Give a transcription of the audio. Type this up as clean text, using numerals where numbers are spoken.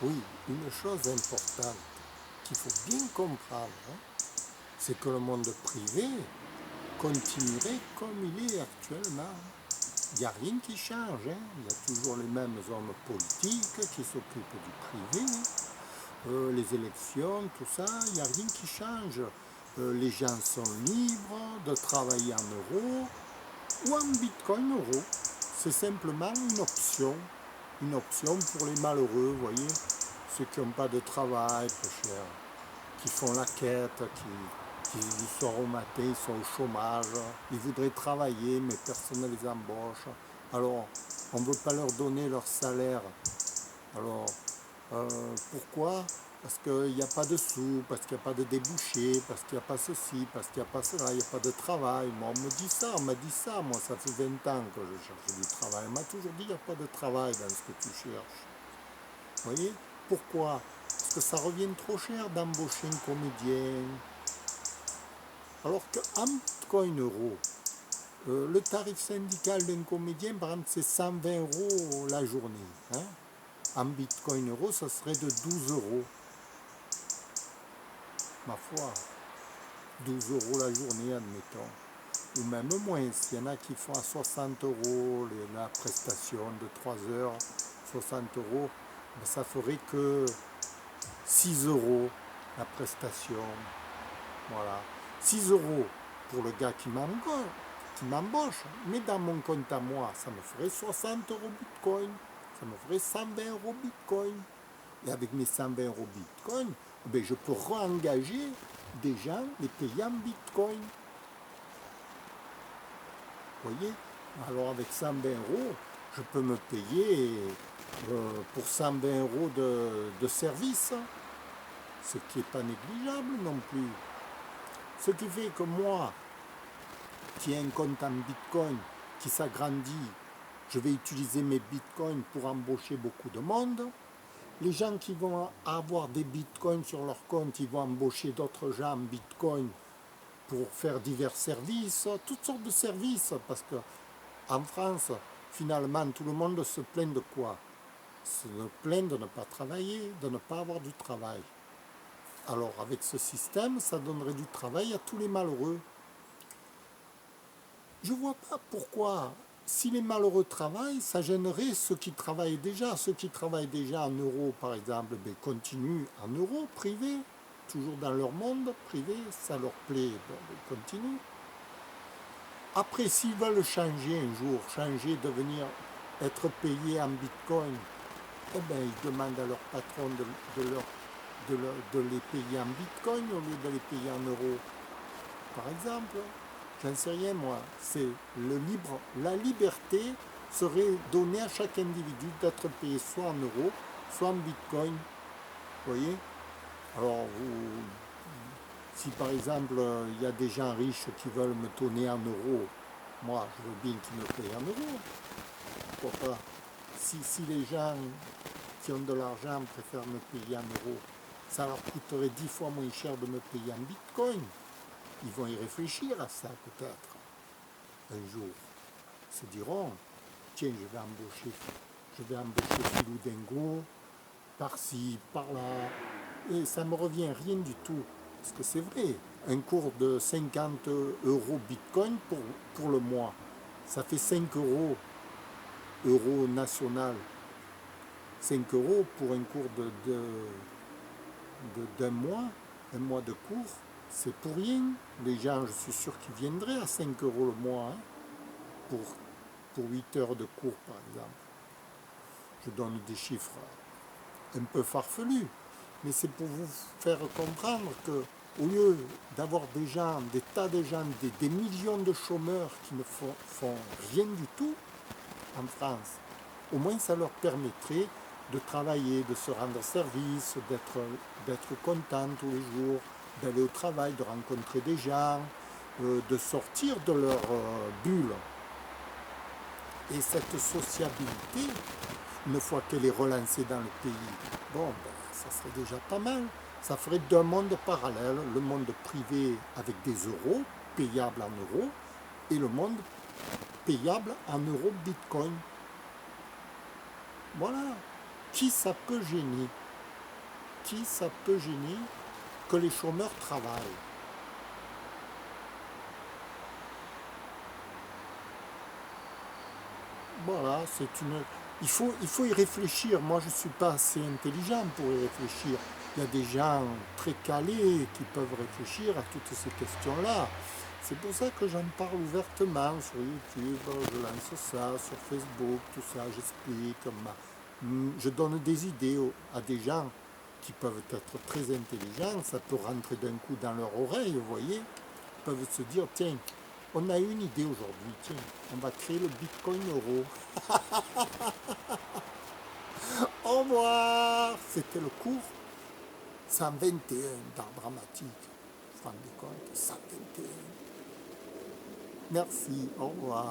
Oui, une chose importante qu'il faut bien comprendre, c'est que le monde privé continuerait comme il est actuellement. Il n'y a rien qui change. Il y a toujours les mêmes hommes politiques qui s'occupent du privé. Les élections, tout ça, il n'y a rien qui change. Les gens sont libres de travailler en euros ou en bitcoin euro. C'est simplement une option pour les malheureux, vous voyez, ceux qui n'ont pas de travail, peu cher, qui font la quête, qui sont au matin, ils sont au chômage, ils voudraient travailler, mais personne ne les embauche. Alors, on ne veut pas leur donner leur salaire. Alors, pourquoi? Parce qu'il n'y a pas de sous, parce qu'il n'y a pas de débouchés, parce qu'il n'y a pas ceci, parce qu'il n'y a pas cela, il n'y a pas de travail. Moi, on me dit ça, on m'a dit ça. Moi, ça fait 20 ans que je cherche du travail. On m'a toujours dit qu'il n'y a pas de travail dans ce que tu cherches. Vous voyez? Pourquoi? Parce que ça revient trop cher d'embaucher un comédien. Alors qu'en Bitcoin euro, le tarif syndical d'un comédien, par exemple, c'est 120 euros la journée. En Bitcoin euro, ça serait de 12 euros. Ma foi, 12 euros la journée, admettons. Ou même moins, s'il y en a qui font à 60 euros la prestation de 3 heures, 60 euros, ben ça ferait que 6 euros la prestation. Voilà. 6 euros pour le gars qui m'embauche. Mais dans mon compte à moi, ça me ferait 60 euros Bitcoin. Ça me ferait 120 euros Bitcoin. Et avec mes 120 euros Bitcoin, ben je peux re-engager des gens, les payer en Bitcoin. Vous voyez? Alors avec 120 euros, je peux me payer pour 120 euros de service, ce qui n'est pas négligeable non plus. Ce qui fait que moi, qui ai un compte en Bitcoin qui s'agrandit, je vais utiliser mes Bitcoins pour embaucher beaucoup de monde. Les gens qui vont avoir des Bitcoins sur leur compte, ils vont embaucher d'autres gens en Bitcoin pour faire divers services, toutes sortes de services, parce que en France, finalement, tout le monde se plaint de quoi? Se plaint de ne pas travailler, de ne pas avoir du travail. Alors avec ce système, ça donnerait du travail à tous les malheureux. Je ne vois pas pourquoi, si les malheureux travaillent, ça gênerait ceux qui travaillent déjà. Ceux qui travaillent déjà en euros, par exemple, ben, continuent en euros, privés, toujours dans leur monde privé, ça leur plaît, ben, ils continuent. Après, s'ils veulent changer un jour, changer, devenir, être payés en bitcoin, eh ben, ils demandent à leur patron de les payer en bitcoin au lieu de les payer en euros, par exemple. J'en sais rien moi. C'est la liberté serait donnée à chaque individu d'être payé soit en euros, soit en bitcoin. Vous voyez? Alors, si par exemple il y a des gens riches qui veulent me donner en euros, moi je veux bien qu'ils me payent en euros. Pourquoi pas? Si les gens qui ont de l'argent préfèrent me payer en euros, ça leur coûterait 10 fois moins cher de me payer en bitcoin. Ils vont y réfléchir à ça peut-être un jour. Ils se diront, tiens, je vais embaucher Philou Dingo, par-ci, par-là, et ça me revient rien du tout. Parce que c'est vrai, un cours de 50 euros Bitcoin pour le mois, ça fait 5 euros, national. 5 euros pour un cours un mois de cours, c'est pour rien. Les gens, je suis sûr qu'ils viendraient à 5 euros le mois pour 8 heures de cours, par exemple. Je donne des chiffres un peu farfelus, mais c'est pour vous faire comprendre que au lieu d'avoir des tas de gens, des millions de chômeurs qui ne font rien du tout en France, au moins ça leur permettrait de travailler, de se rendre service, d'être content tous les jours, d'aller au travail, de rencontrer des gens, de sortir de leur bulle. Et cette sociabilité, une fois qu'elle est relancée dans le pays, bon, ben, ça serait déjà pas mal. Ça ferait deux mondes parallèles, le monde privé avec des euros, payables en euros, et le monde payable en euros Bitcoin. Voilà. Qui ça peut gêner? qui ça peut gêner que les chômeurs travaillent? Voilà, il faut y réfléchir. Moi, je ne suis pas assez intelligent pour y réfléchir. Il y a des gens très calés qui peuvent réfléchir à toutes ces questions-là. C'est pour ça que j'en parle ouvertement sur YouTube, je lance ça, sur Facebook, tout ça, j'explique. Je donne des idées à des gens qui peuvent être très intelligents, ça peut rentrer d'un coup dans leur oreille, vous voyez. Ils peuvent se dire, tiens, on a une idée aujourd'hui, tiens, on va créer le Bitcoin euro. Au revoir. C'était le cours 121 d'art dramatique. Vous vous rendez compte? 121. Merci, au revoir.